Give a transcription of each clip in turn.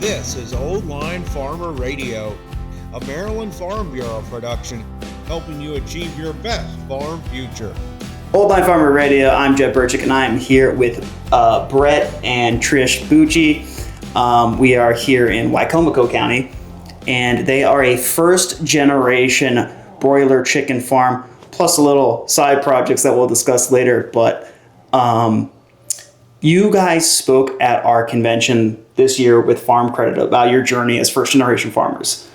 This is Old Line Farmer Radio, a Maryland Farm Bureau production, helping you achieve your best farm future. Old Line Farmer Radio, I'm Jeb Burchick, and I am here with Bret and Trish Bucci. We are here in Wicomico County, and they are a first-generation broiler chicken farm, plus a little side projects that we'll discuss later. But you guys spoke at our convention this year with Farm Credit about your journey as first-generation farmers.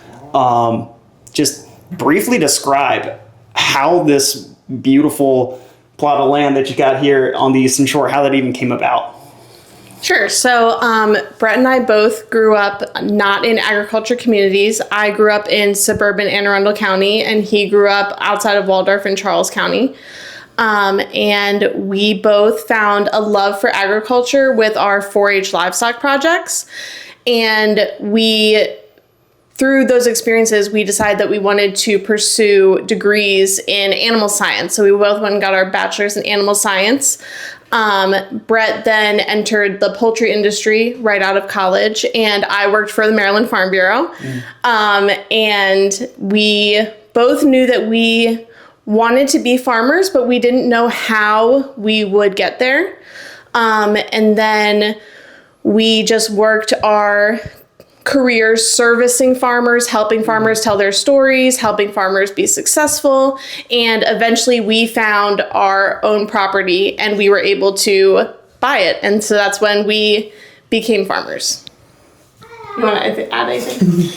Just briefly describe how this beautiful plot of land that you got here on the Eastern Shore, how that even came about. Sure. So Bret and I both grew up not in agriculture communities. I grew up in suburban Anne Arundel County, and he grew up outside of Waldorf in Charles County. And we both found a love for agriculture with our 4-H livestock projects. And through those experiences, we decided that we wanted to pursue degrees in animal science. So we both went and got our bachelor's in animal science. Bret then entered the poultry industry right out of college, and I worked for the Maryland Farm Bureau. And we both knew that we wanted to be farmers, but we didn't know how we would get there. And then we just worked our careers servicing farmers, helping farmers tell their stories, helping farmers be successful. And eventually we found our own property and we were able to buy it. And so that's when we became farmers. You want to add anything?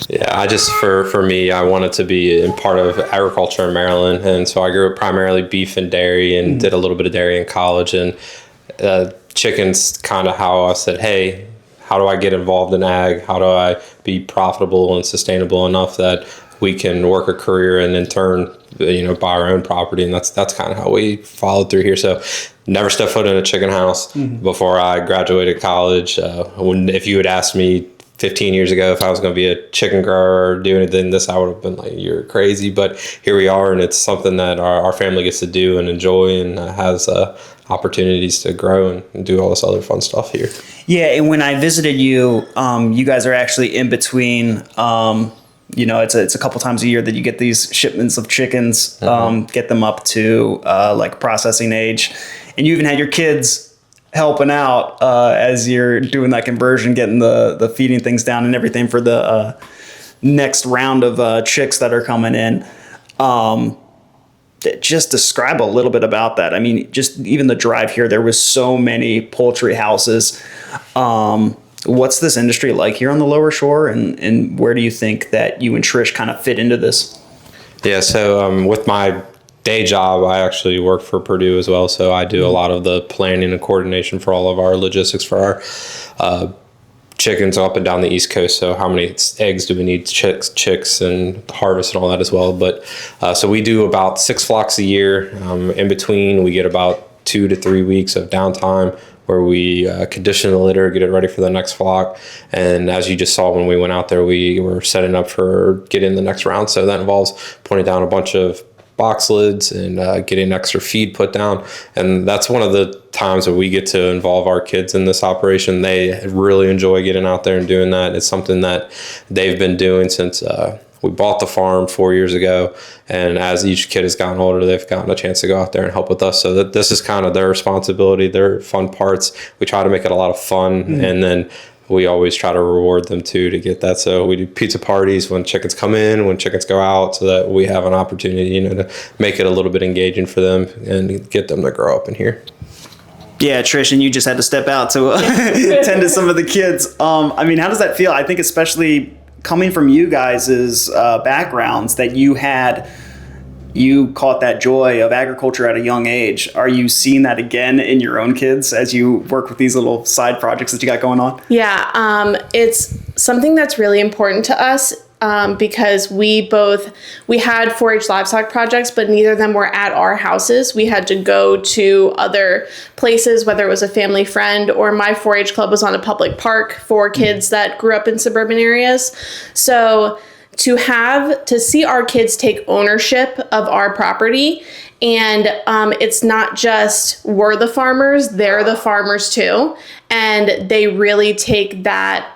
Yeah, for me, I wanted to be in part of agriculture in Maryland. And so I grew up primarily beef and dairy and did a little bit of dairy in college. And chicken's kind of how I said, hey, how do I get involved in ag? How do I be profitable and sustainable enough that we can work a career and in turn, buy our own property? And that's kind of how we followed through here. So never stepped foot in a chicken house before I graduated college. If you had asked me 15 years ago if I was going to be a chicken grower or do anything this, I would have been like, you're crazy. But here we are, and it's something that our family gets to do and enjoy, and has opportunities to grow and do all this other fun stuff here. Yeah, and when I visited you, you guys are actually in between. It's a couple times a year that you get these shipments of chickens, get them up to processing age, and you even had your kids helping out as you're doing that conversion, getting the feeding things down and everything for the next round of chicks that are coming in. Just describe a little bit about that. I mean, just even the drive here, there was so many poultry houses. What's this industry like here on the Lower Shore, and where do you think that you and Trish kind of fit into this? Yeah, so with my day job, I actually work for Purdue as well. So I do a lot of the planning and coordination for all of our logistics for our chickens up and down the East Coast. So how many eggs do we need, chicks and harvest and all that as well. But so we do about 6 flocks a year. In between, we get about 2 to 3 weeks of downtime where we condition the litter, get it ready for the next flock. And as you just saw when we went out there, we were setting up for getting the next round. So that involves putting down a bunch of box lids and getting extra feed put down. And that's one of the times that we get to involve our kids in this operation. They really enjoy getting out there and doing that. It's something that they've been doing since we bought the farm 4 years ago. And as each kid has gotten older, they've gotten a chance to go out there and help with us. So that this is kind of their responsibility, their fun parts. We try to make it a lot of fun. And then we always try to reward them too to get that. So we do pizza parties when chickens come in, when chickens go out, so that we have an opportunity, to make it a little bit engaging for them and get them to grow up in here. Yeah, Trish, and you just had to step out to tend to some of the kids. How does that feel? I think especially coming from you guys' backgrounds, that you caught that joy of agriculture at a young age. Are you seeing that again in your own kids as you work with these little side projects that you got going on? Yeah, it's something that's really important to us because we had 4-H livestock projects, but neither of them were at our houses. We had to go to other places, whether it was a family friend or my 4-H club was on a public park for kids that grew up in suburban areas. So to see our kids take ownership of our property. And it's not just we're the farmers, they're the farmers too. And they really take that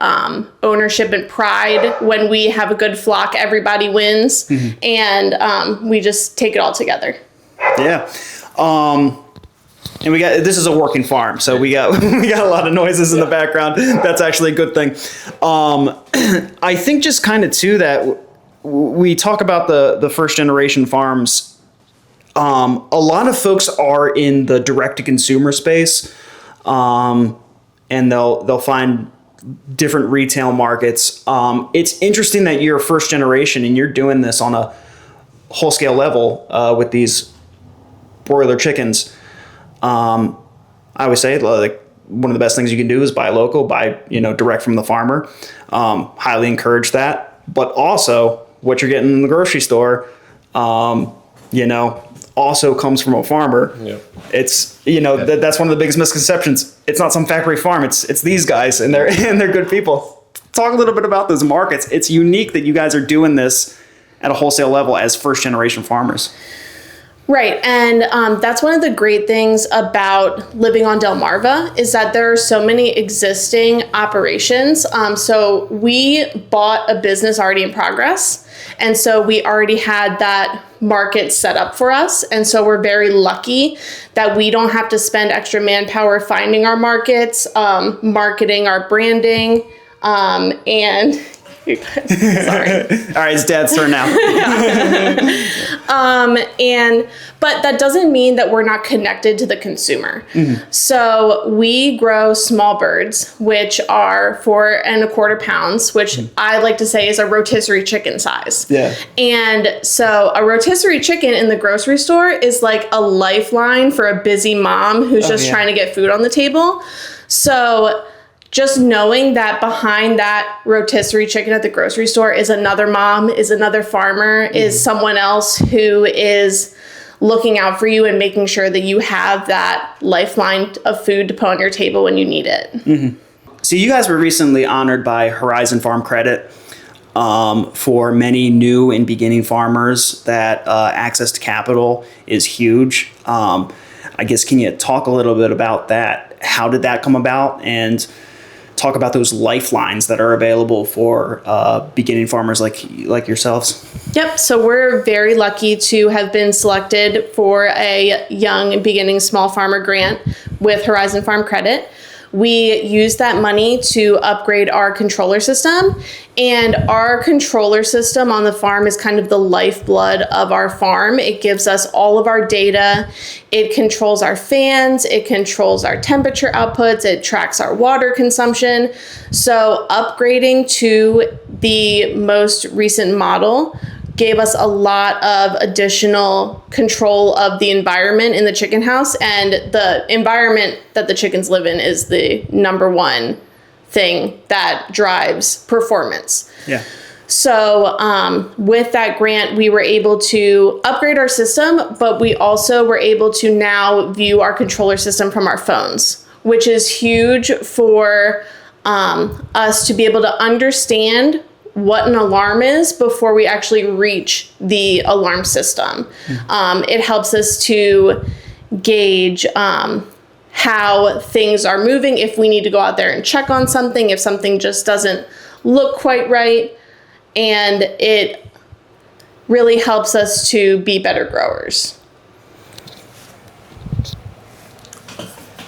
ownership and pride. When we have a good flock, everybody wins. And we just take it all together. Yeah. And this is a working farm, so we got a lot of noises in the background. That's actually a good thing. I think just kind of too that we talk about the first generation farms. A lot of folks are in the direct to consumer space, and they'll find different retail markets. It's interesting that you're first generation and you're doing this on a whole scale level with these broiler chickens. I always say, like, one of the best things you can do is buy local, buy direct from the farmer. Highly encourage that. But also, what you're getting in the grocery store, also comes from a farmer. Yep. It's that's one of the biggest misconceptions. It's not some factory farm. It's these guys, and they're good people. Talk a little bit about those markets. It's unique that you guys are doing this at a wholesale level as first generation farmers. Right. And that's one of the great things about living on Delmarva is that there are so many existing operations. So we bought a business already in progress. And so we already had that market set up for us. And so we're very lucky that we don't have to spend extra manpower finding our markets, marketing our branding, and... Sorry. All right, it's Dad's turn now. But that doesn't mean that we're not connected to the consumer. So we grow small birds, which are 4 1/4 pounds, which I like to say is a rotisserie chicken size. Yeah. And so a rotisserie chicken in the grocery store is like a lifeline for a busy mom who's just trying to get food on the table. So just knowing that behind that rotisserie chicken at the grocery store is another mom, is another farmer, is someone else who is looking out for you and making sure that you have that lifeline of food to put on your table when you need it. So you guys were recently honored by Horizon Farm Credit for many new and beginning farmers that access to capital is huge. I guess, can you talk a little bit about that? How did that come about? And talk about those lifelines that are available for beginning farmers like yourselves. Yep. So we're very lucky to have been selected for a young beginning small farmer grant with Horizon Farm Credit. We use that money to upgrade our controller system, and our controller system on the farm is kind of the lifeblood of our farm. It gives us all of our data. It controls our fans. It controls our temperature outputs. It tracks our water consumption. So upgrading to the most recent model gave us a lot of additional control of the environment in the chicken house, and the environment that the chickens live in is the number one thing that drives performance. Yeah. So with that grant, we were able to upgrade our system, but we also were able to now view our controller system from our phones, which is huge for us to be able to understand what an alarm is before we actually reach the alarm system. It helps us to gauge how things are moving, if we need to go out there and check on something, if something just doesn't look quite right. And it really helps us to be better growers.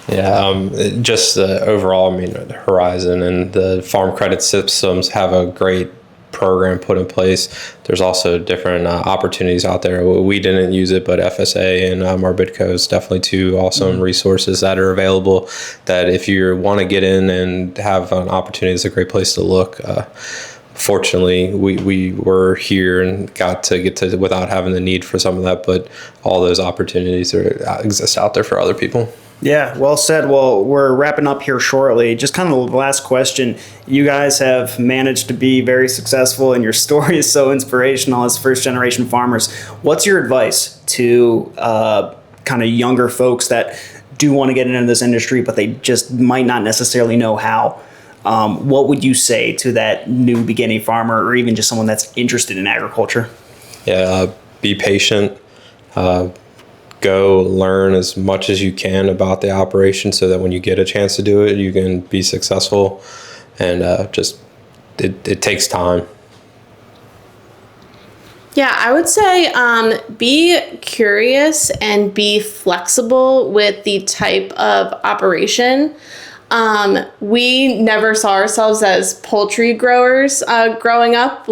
Yeah, just overall, I mean, Horizon and the farm credit systems have a great program put in place. There's also different opportunities out there. We didn't use it, but FSA and Marbitco is definitely two awesome resources that are available that if you want to get in and have an opportunity, it's a great place to look. Fortunately, we were here and got to get to without having the need for some of that, but all those opportunities exist out there for other people. Yeah, well said. Well, we're wrapping up here shortly. Just kind of the last question. You guys have managed to be very successful, and your story is so inspirational as first-generation farmers. What's your advice to kind of younger folks that do want to get into this industry, but they just might not necessarily know how? what would you say to that new beginning farmer or even just someone that's interested in agriculture? Yeah, be patient. Go learn as much as you can about the operation so that when you get a chance to do it, you can be successful. And it takes time. Yeah, I would say be curious and be flexible with the type of operation. We never saw ourselves as poultry growers growing up.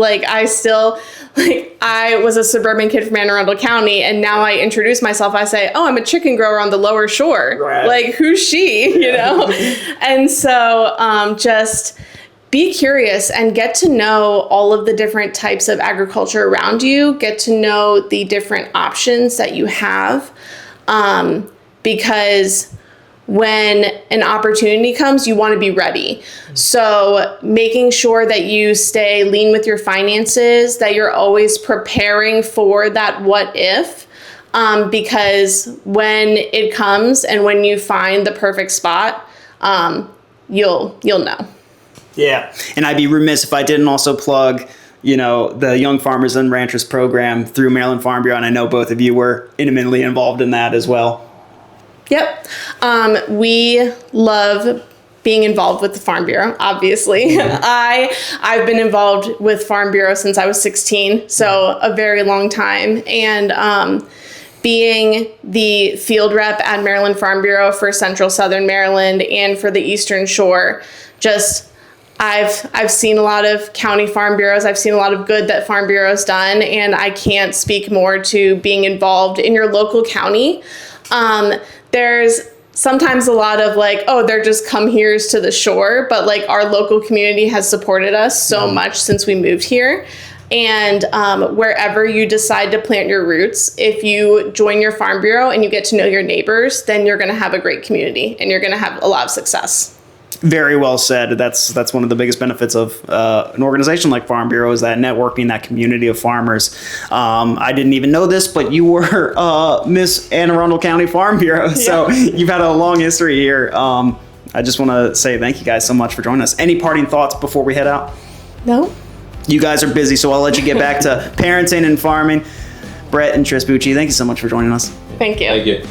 I was a suburban kid from Anne Arundel County, and now I introduce myself. I say, "Oh, I'm a chicken grower on the lower shore." Right. Like, who's she? You know? And so just be curious and get to know all of the different types of agriculture around you. Get to know the different options that you have, because when an opportunity comes, you want to be ready. So making sure that you stay lean with your finances, that you're always preparing for that what if, because when it comes and when you find the perfect spot, you'll know. Yeah, and I'd be remiss if I didn't also plug, the Young Farmers and Ranchers program through Maryland Farm Bureau, and I know both of you were intimately involved in that as well. Yep. We love being involved with the Farm Bureau, obviously. I've been involved with Farm Bureau since I was 16, so a very long time. And being the field rep at Maryland Farm Bureau for Central Southern Maryland and for the Eastern Shore, I've seen a lot of county farm bureaus. I've seen a lot of good that Farm Bureau's done, and I can't speak more to being involved in your local county. There's sometimes a lot of they're just come here's to the shore, but our local community has supported us so much since we moved here. And wherever you decide to plant your roots, if you join your Farm Bureau and you get to know your neighbors, then you're going to have a great community and you're going to have a lot of success. Very well said. That's one of the biggest benefits of an organization like Farm Bureau is that networking, that community of farmers. I didn't even know this, but you were Miss Anne Arundel County Farm Bureau, so you've had a long history here. I just want to say thank you guys so much for joining us. Any parting thoughts before we head out? No. You guys are busy, so I'll let you get back to parenting and farming. Bret and Trish Bucci, thank you so much for joining us. Thank you. Thank you.